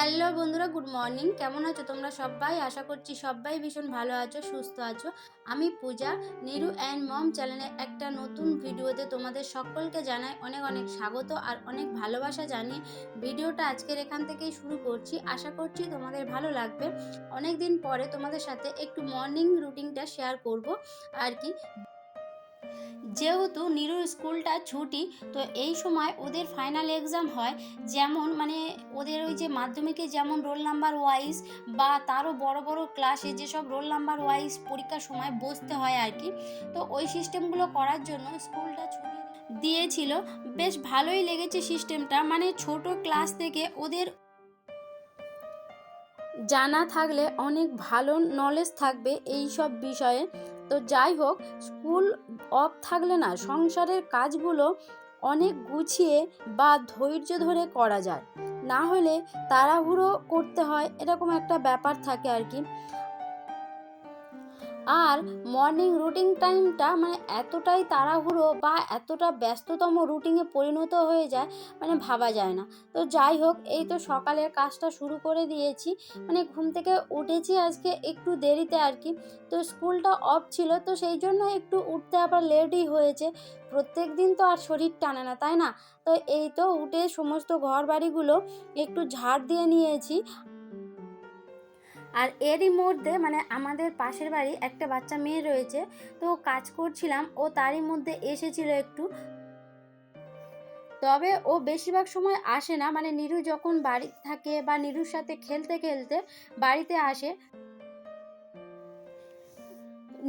Hello বন্ধুরা, good morning. কেমন আছো তোমরা সবাই? আশা করছি সবাই ভীষণ ভালো আছো, সুস্থ আছো। আমি পূজা, নিরু অ্যান্ড মম চ্যানেলে একটা নতুন ভিডিওতে তোমাদের সকলকে জানাই অনেক অনেক স্বাগত আর অনেক ভালোবাসা জানিয়ে ভিডিওটা আজকের এখান থেকেই শুরু করছি। আশা করছি তোমাদের ভালো লাগবে। অনেক দিন পরে তোমাদের সাথে একটু মর্নিং রুটিনটা শেয়ার করব আর কি। যেহেতু নিরুর স্কুলটা ছুটি, তো এই সময় ওদের ফাইনাল এক্সাম হয়। যেমন ওদের ওই যে মাধ্যমিকে যেমন রোল নাম্বার ওয়াইজ বা তারও বড় বড় ক্লাসে যেসব রোল নাম্বার ওয়াইজ পরীক্ষার সময় বসতে হয় আর কি। তো ওই সিস্টেমগুলো করার জন্য স্কুলটা ছুটি দিয়েছিল। বেশ ভালোই লেগেছে সিস্টেমটা, ছোট ক্লাস থেকে ওদের জানা থাকলে অনেক ভালো নলেজ থাকবে এই সব বিষয়ে। তো যাই হোক, স্কুল অফ থাকলে না সংসারের কাজগুলো অনেক গুছিয়ে বা ধৈর্য ধরে করা যায়, না হলে তাড়াহুড়ো করতে হয়, এরকম একটা ব্যাপার থাকে আর কি। আর মর্নিং রুটিন টাইমটা এতটাই তাড়াহুড়ো বা এতটা ব্যস্ততম রুটিনে পরিণত হয়ে যায়, ভাবা যায় না। তো যাই হোক, এই তো সকালের কাজটা শুরু করে দিয়েছি। ঘুম থেকে উঠেছি আজকে একটু দেরিতে আর কি। তো স্কুলটা অফ ছিল, তো সেই জন্য একটু উঠতে আবার লেটই হয়েছে। প্রত্যেক দিন তো আর শরীর টানে না, তাই না? তো এই তো উঠে সমস্ত ঘর বাড়িগুলো একটু ঝাড় দিয়ে নিয়েছি। আর এরই মধ্যে আমাদের পাশের বাড়ি একটা বাচ্চা মেয়ে রয়েছে, তো কাজ করছিলাম, ও তারই মধ্যে এসেছিল একটু। তবে ও বেশিরভাগ সময় আসে না, নিরু যখন বাড়িতে থাকে বা নিরুর সাথে খেলতে খেলতে বাড়িতে আসে।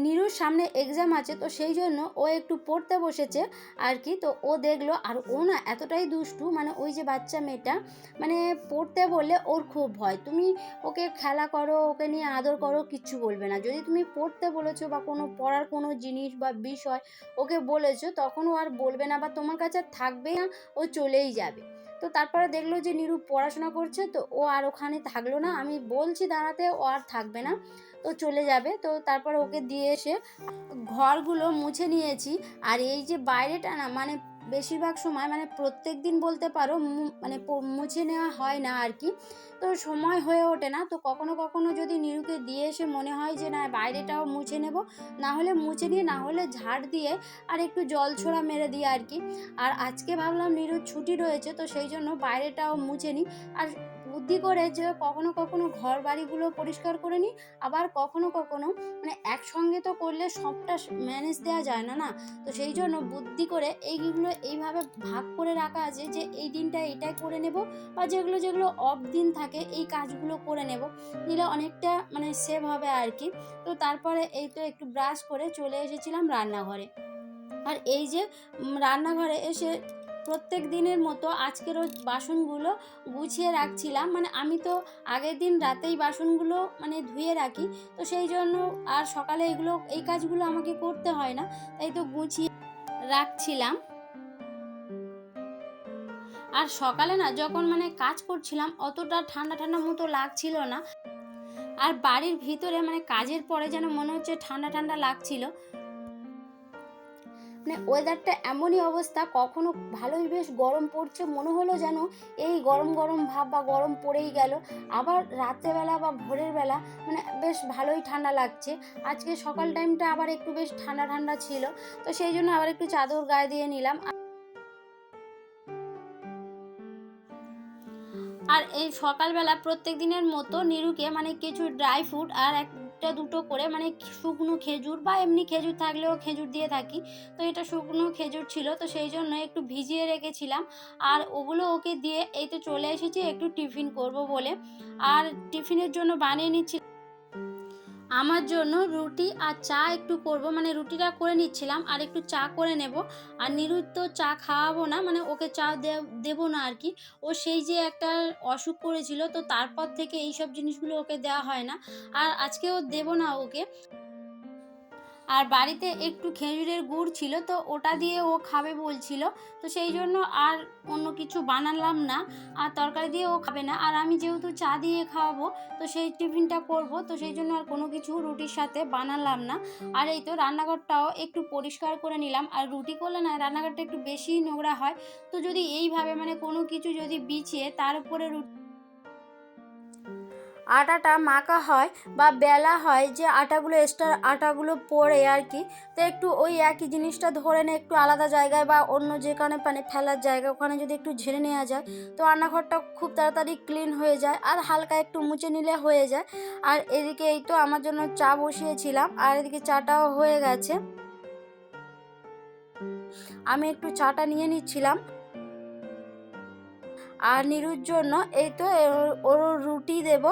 নিরুর সামনে এক্সাম আছে, তো সেই জন্য ও একটু পড়তে বসেছে আর কি। তো ও দেখলো, আর ও না এতটাই দুষ্টু, ওই যে বাচ্চা মেয়েটা পড়তে বললে ওর খুব ভয়। তুমি ওকে খেলা করো, ওকে নিয়ে আদর করো, কিচ্ছু বলবে না। যদি তুমি পড়তে বলেছো বা কোনো পড়ার কোনো জিনিস বা বিষয় ওকে বলেছো, তখন ও আর বলবে না বা তোমার কাছে থাকবে না, ও চলেই যাবে। তো তারপরে দেখলো যে নিরু পড়াশোনা করছে, তো ও আর ওখানে থাকলো না। আমি বলছি দাঁড়াতে, ও আর থাকবে না, তো চলে যাবে। তো তারপর ওকে দিয়ে এসে ঘরগুলো মুছে নিয়েছি। আর এই যে বাইরেটা না বেশিরভাগ সময় প্রত্যেক দিন বলতে পারো মুছে নেওয়া হয় না আর কি। তো সময় হয়ে ওঠে না। তো কখনো কখনো যদি নিরুকে দিয়ে এসে মনে হয় যে না বাইরেটাও মুছে নেব, না হলে মুছে নিয়ে, না হলে ঝাড় দিয়ে আর একটু জল ছোড়া মেরে দিই আর কি। আর আজকে ভাবলাম নিরুর ছুটি রয়েছে, তো সেই জন্য বাইরেটাও মুছে নিই। আর বুদ্ধি করে যে কখনো কখনো ঘর বাড়িগুলো পরিষ্কার করে নিই, আবার কখনো কখনো একসঙ্গে তো করলে সবটা ম্যানেজ দেওয়া যায় না, না। তো সেই জন্য বুদ্ধি করে এইগুলো এইভাবে ভাগ করে রাখা আছে যে এই দিনটা এটাই করে নেব, বা যেগুলো যেগুলো অফ দিন থাকে এই কাজগুলো করে নেব, নিলে অনেকটা সেভ হবে আর কি। তো তারপরে এই তো একটু ব্রাশ করে চলে এসেছিলাম রান্নাঘরে। আর এই যে রান্নাঘরে এসে প্রত্যেক দিনের মতো আজকেরও বাসনগুলো গুছিয়ে রাখছিলাম। আমি তো আগের দিন রাতেই বাসনগুলো ধুয়ে রাখি, তো সেই জন্য আর সকালে এই কাজগুলো আমাকে করতে হয় না, তাই তো গুছিয়ে রাখছিলাম। আর সকালে না যখন কাজ করছিলাম, অতটা ঠান্ডা ঠান্ডা মতো লাগছিল না। আর বাড়ির ভিতরে কাজের পরে যেন মনে হচ্ছে ঠান্ডা ঠান্ডা লাগছিল। ওয়েদারটা এমনই অবস্থা, কখনো ভালোই বেশ গরম পড়ছে, মনে হলো যেন এই গরম গরম ভাব বা গরম পড়েই গেল। আবার রাত্রেবেলা বা ভোরের বেলা বেশ ভালোই ঠান্ডা লাগছে। আজকে সকাল টাইমটা আবার একটু বেশ ঠান্ডা ঠান্ডা ছিল, তো সেই জন্য আবার একটু চাদর গায়ে দিয়ে নিলাম। আর এই সকালবেলা প্রত্যেক দিনের মতো নিরুকে কিছু ড্রাই ফ্রুট আর একটা দুটো করে শুকনো খেজুর বা এমনি খেজুর থাকলেও খেজুর দিয়ে থাকি। তো এটা শুকনো খেজুর ছিল, তো সেই জন্য একটু ভিজিয়ে রেখেছিলাম। আর ওগুলো ওকে দিয়ে এই তো চলে এসেছি একটু টিফিন করব বলে। আর টিফিনের জন্য বানিয়ে নিচ্ছি আমার জন্য রুটি আর চা একটু করব, রুটিটা করে নিচ্ছিলাম আর একটু চা করে নেব। আর নিরুর তো চা খাওয়াবো না, ওকে চা দেবো না আর কি। ও সেই যে একটা অসুখ করেছিল, তো তারপর থেকে এই সব জিনিসগুলো ওকে দেওয়া হয় না। আর আজকেও দেবো না ওকে। আর বাড়িতে একটু খেজুরের গুড় ছিল, তো ওটা দিয়ে ও খাবে বলছিল, তো সেই জন্য আর অন্য কিছু বানালাম না। আর তরকারি দিয়ে ও খাবে না, আর আমি যেহেতু চা দিয়ে খাওয়াবো, তো সেই টিফিনটা করব, তো সেই জন্য আর কোনো কিছু রুটির সাথে বানালাম না। আর এই তো রান্নাঘরটাও একটু পরিষ্কার করে নিলাম। আর রুটি করলে না রান্নাঘরটা একটু বেশি নোংরা হয়, তো যদি এইভাবে কোনো কিছু যদি বিছিয়ে তার উপরে আটাটা মাখা হয় বা বেলা হয়, যে আটাগুলো এক্সট্রা আটাগুলো পড়ে আর কি, তো একটু ওই একই জিনিসটা ধরে নিয়ে একটু আলাদা জায়গায় বা অন্য যেখানে মানে ফেলার জায়গা ওখানে যদি একটু ঝেড়ে নেওয়া যায়, তো রান্নাঘরটা খুব তাড়াতাড়ি ক্লিন হয়ে যায় আর হালকা একটু মুছে নিলে হয়ে যায়। আর এদিকে এই তো আমার জন্য চা বসিয়েছিলাম, আর এদিকে চাটাও হয়ে গেছে। আমি একটু চাটা নিয়ে নিচ্ছিলাম। আর নিরুর জন্য এই তো ওর রুটি দেব,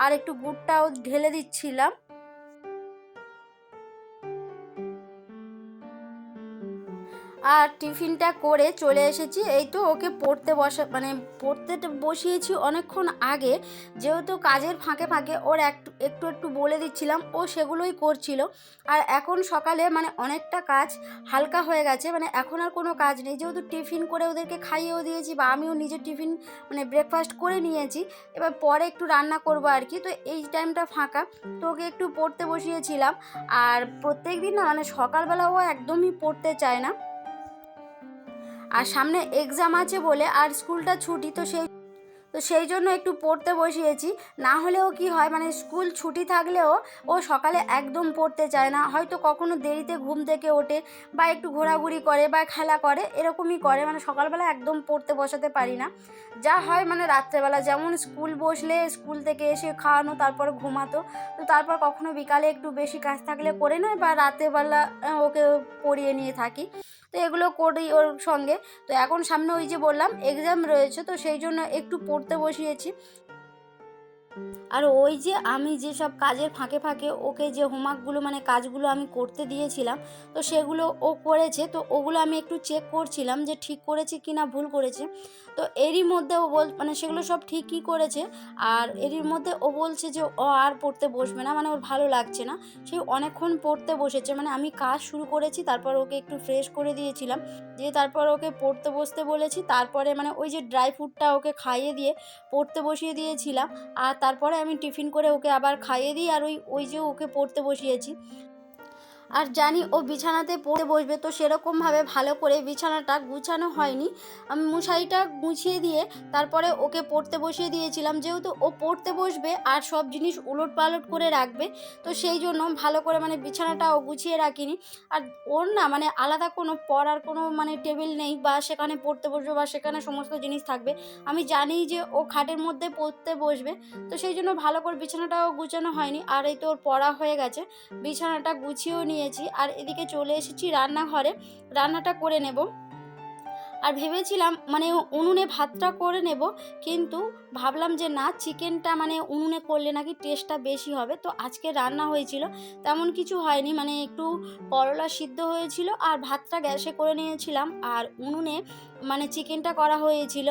আর একটু গুড়টাও ঢেলে দিচ্ছিলাম। আর টিফিনটা করে চলে এসেছি, এই তো ওকে পড়তে পড়তে বসিয়েছি অনেকক্ষণ আগে, যেহেতু কাজের ফাঁকে ফাঁকে ওর একটু একটু একটু বলে দিচ্ছিলাম, ও সেগুলোই করছিল। আর এখন সকালে মানে অনেকটা কাজ হালকা হয়ে গেছে, মানে এখন আর কোনো কাজ নেই, যেহেতু টিফিন করে ওদেরকে খাইয়েও দিয়েছি বা আমিও নিজের টিফিন মানে ব্রেকফাস্ট করে নিয়েছি। এবার পরে একটু রান্না করবো আর কি, তো এই টাইমটা ফাঁকা, তো ওকে একটু পড়তে বসিয়েছিলাম। আর প্রত্যেক দিন না মানে সকালবেলা ও একদমই পড়তে চায় না, আর সামনে এক্সাম আছে বলে আর স্কুলটা ছুটি, তো সেই জন্য একটু পড়তে বসিয়েছি। না হলেও কি হয়, মানে স্কুল ছুটি থাকলেও ও সকালে একদম পড়তে চায় না, হয়তো কখনো দেরিতে ঘুম থেকে ওঠে বা একটু ঘোরাঘুরি করে বা খেলা করে, এরকমই করে, মানে সকালবেলা একদম পড়তে বসাতে পারি না। যা হয় মানে রাত্রেবেলা, যেমন স্কুল বসলে স্কুল থেকে এসে খাওয়ানো, তারপর ঘুমাতো, তো তারপর কখনো বিকালে একটু বেশি কাজ থাকলে করে নেয় বা রাত্রেবেলা ওকে পড়িয়ে নিয়ে থাকি, তো এগুলো করি ওর সঙ্গে। তো এখন সামনে ওই যে বললাম এক্সাম রয়েছে, তো সেই জন্য একটু পড়তে বসিয়েছি। আর ওই যে আমি যেসব কাজের ফাঁকে ফাঁকে ওকে যে হোমওয়ার্কগুলো মানে কাজগুলো আমি করতে দিয়েছিলাম, তো সেগুলো ও করেছে, তো ওগুলো আমি একটু চেক করছিলাম যে ঠিক করেছে কি না ভুল করেছে। তো এরই মধ্যে ও মানে সেগুলো সব ঠিকই করেছে। আর এরই মধ্যে ও বলছে যে ও আর পড়তে বসবে না, মানে ওর ভালো লাগছে না। সেই অনেকক্ষণ পড়তে বসেছে, মানে আমি কাজ শুরু করেছি, তারপর ওকে একটু ফ্রেশ করে দিয়েছিলাম, দিয়ে তারপর ওকে পড়তে বসতে বলেছি, তারপরে মানে ওই যে ড্রাই ফ্রুটটা ওকে খাইয়ে দিয়ে পড়তে বসিয়ে দিয়েছিলাম। আর তারপরে আমি টিফিন করে ওকে আবার খাইয়ে দিই, আর ওই ওই যে ওকে পড়তে বসিয়েছি। আর জানি ও বিছানাতে পড়তে বসবে, তো সেরকমভাবে ভালো করে বিছানাটা গুছানো হয়নি। আমি মশারিটা গুছিয়ে দিয়ে তারপরে ওকে পড়তে বসিয়ে দিয়েছিলাম, যেহেতু ও পড়তে বসবে আর সব জিনিস উলট পালট করে রাখবে, তো সেই জন্য ভালো করে মানে বিছানাটাও গুছিয়ে রাখিনি। আর ওর না মানে আলাদা কোনো পড়ার কোনো মানে টেবিল নেই বা সেখানে পড়তে বসবে বা সেখানে সমস্ত জিনিস থাকবে। আমি জানি যে ও খাটের মধ্যে পড়তে বসবে, তো সেই জন্য ভালো করে বিছানাটাও গুছানো হয়নি। আর এই তো ওর পড়া হয়ে গেছে, বিছানাটা গুছিয়েও নিয়েছি, আর এদিকে চলে এসেছি রান্নাঘরে, রান্নাটা করে নেব। আর ভেবেছিলাম মানে উনুনে ভাতটা করে নেব, কিন্তু ভাবলাম যে না, চিকেনটা মানে উনুনে করলে নাকি টেস্টটা বেশি হবে, তো আজকে রান্না হয়েছিল তেমন কিছু হয়নি, মানে একটু করলা সিদ্ধ হয়েছিল আর ভাতটা গ্যাসে করে নিয়েছিলাম, আর উনুনে মানে চিকেনটা করা হয়েছিল।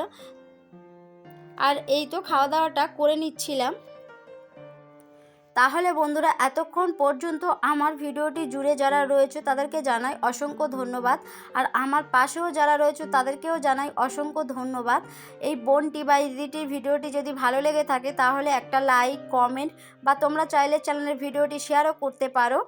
আর এই তো খাওয়া দাওয়াটা করে নিচ্ছিলাম। তাহলে বন্ধুরা, এতক্ষণ পর্যন্ত আমার ভিডিওটি জুড়ে যারা রয়েছে তাদেরকে জানাই অসংখ্য ধন্যবাদ, আর আমার পাশেও যারা রয়েছে তাদেরকেও জানাই অসংখ্য ধন্যবাদ। এই বোনটি বা দিদিটির ভিডিওটি যদি ভালো লেগে থাকে তাহলে একটা লাইক, কমেন্ট বা তোমরা চাইলে চ্যানেলের ভিডিওটি শেয়ারও করতে পারো।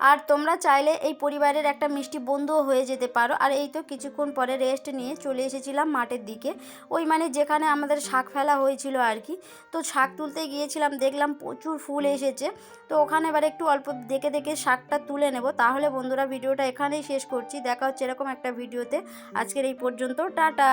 আর তোমরা চাইলে এই পরিবারের একটা মিষ্টি বন্ধুও হয়ে যেতে পারো। আর এই তো কিছুক্ষণ পরে রেস্ট নিয়ে চলে এসেছিলাম মাঠের দিকে, ওই মানে যেখানে আমাদের শাক ফেলা হয়েছিল আর কি। তো শাক তুলতে গিয়েছিলাম, দেখলাম প্রচুর ফুল এসেছে, তো ওখানে এবার একটু অল্প দেখে দেখে শাকটা তুলে নেব। তাহলে বন্ধুরা, ভিডিওটা এখানেই শেষ করছি, দেখা হচ্ছে এরকম একটা ভিডিওতে। আজকের এই পর্যন্ত, টাটা।